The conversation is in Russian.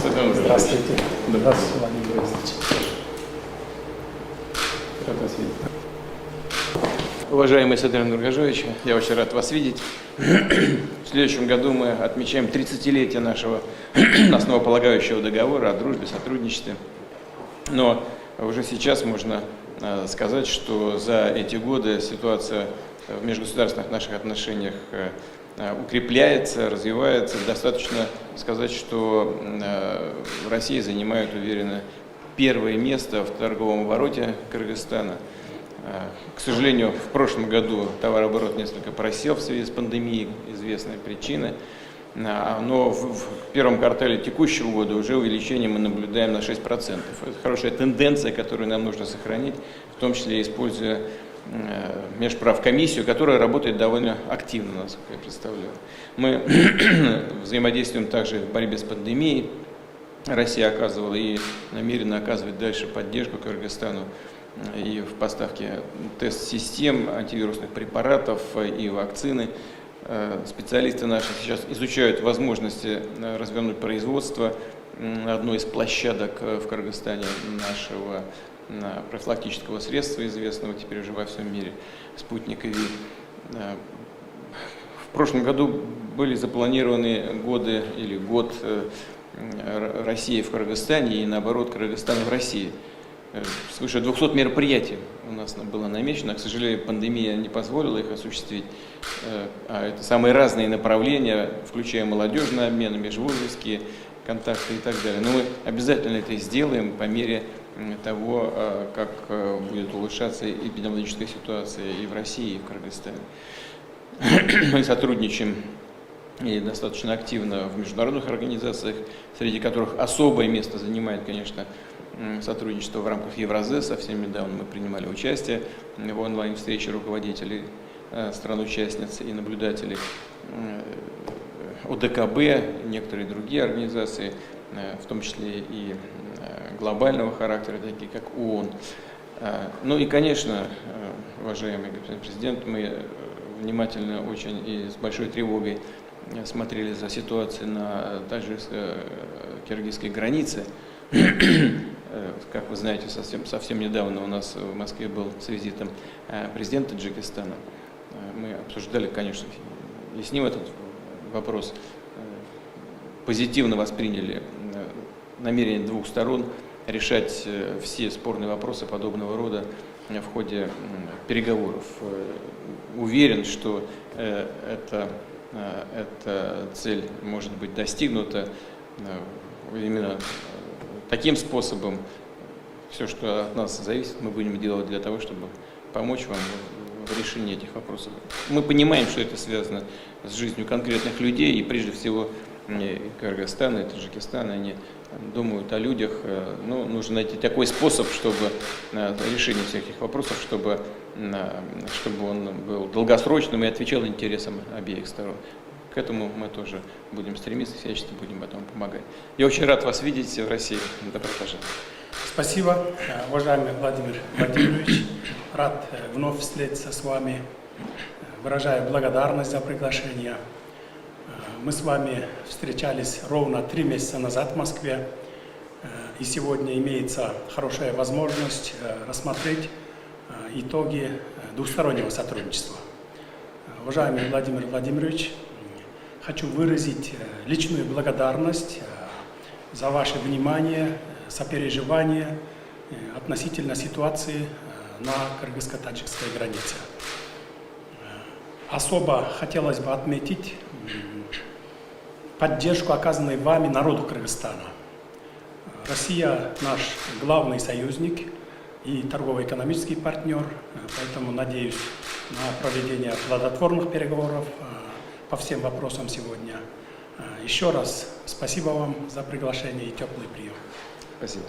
Здравствуйте. Здравствуйте, Владимир Борисович. Рад вас видеть. Уважаемый Садыр Нургажевич, я очень рад вас видеть. В следующем году мы отмечаем 30-летие нашего основополагающего договора о дружбе, сотрудничестве. Но уже сейчас можно сказать, что за эти годы ситуация в межгосударственных наших отношениях укрепляется, развивается. Достаточно сказать, что Россия занимает уверенно первое место в торговом обороте Кыргызстана. К сожалению, в прошлом году товарооборот несколько просел в связи с пандемией, известная причина. Но в первом квартале текущего года уже увеличение мы наблюдаем на 6%. Это хорошая тенденция, которую нам нужно сохранить, в том числе используя Межправкомиссию, которая работает довольно активно, насколько я представляю. Мы взаимодействуем также в борьбе с пандемией. Россия оказывала и намерена оказывать дальше поддержку Кыргызстану и в поставке тест-систем, антивирусных препаратов и вакцины. Специалисты наши сейчас изучают возможности развернуть производство на одной из площадок в Кыргызстане нашего профилактического средства, известного теперь уже во всем мире, спутника ВИ. В прошлом году были запланированы годы или год России в Кыргызстане и наоборот Кыргызстана в России. Свыше 200 мероприятий у нас было намечено. К сожалению, пандемия не позволила их осуществить. А это самые разные направления, включая молодежный обмен, межвузовские контакты и так далее. Но мы обязательно это сделаем по мере того, как будет улучшаться эпидемиологическая ситуация и в России, и в Кыргызстане. Мы сотрудничаем и достаточно активно в международных организациях, среди которых особое место занимает, конечно, сотрудничество в рамках Евразес. Совсем недавно мы принимали участие в онлайн-встрече руководителей стран-участниц и наблюдателей ОДКБ, некоторые другие организации, в том числе и глобального характера, такие как ООН. Ну и, конечно, уважаемый господин президент, мы внимательно очень и с большой тревогой смотрели за ситуацией на таджикско-киргизской границе. Как вы знаете, совсем недавно у нас в Москве был с визитом президент Таджикистана. Мы обсуждали, конечно, и с ним этот вопрос, позитивно восприняли намерение двух сторон решать все спорные вопросы подобного рода в ходе переговоров. Уверен, что эта цель может быть достигнута именно таким способом. Все, что от нас зависит, мы будем делать для того, чтобы помочь вам в решении этих вопросов. Мы понимаем, что это связано с жизнью конкретных людей, и прежде всего и Кыргызстан, и Таджикистан, они думают о людях. Но нужно найти такой способ, чтобы решение всех этих вопросов, чтобы он был долгосрочным и отвечал интересам обеих сторон. К этому мы тоже будем стремиться, всячески будем этому помогать. Я очень рад вас видеть в России. Добро пожаловать. Спасибо, уважаемый Владимир Владимирович. Рад вновь встретиться с вами. Выражаю благодарность за приглашение. Мы с вами встречались ровно 3 месяца назад в Москве. И сегодня имеется хорошая возможность рассмотреть итоги двустороннего сотрудничества. Уважаемый Владимир Владимирович, хочу выразить личную благодарность за ваше внимание, сопереживание относительно ситуации на кыргызско-таджикской границе. Особо хотелось бы отметить поддержку, оказанную вами народу Кыргызстана. Россия наш главный союзник и торгово-экономический партнер, поэтому надеюсь на проведение плодотворных переговоров по всем вопросам сегодня. Еще раз спасибо вам за приглашение и теплый прием. Спасибо.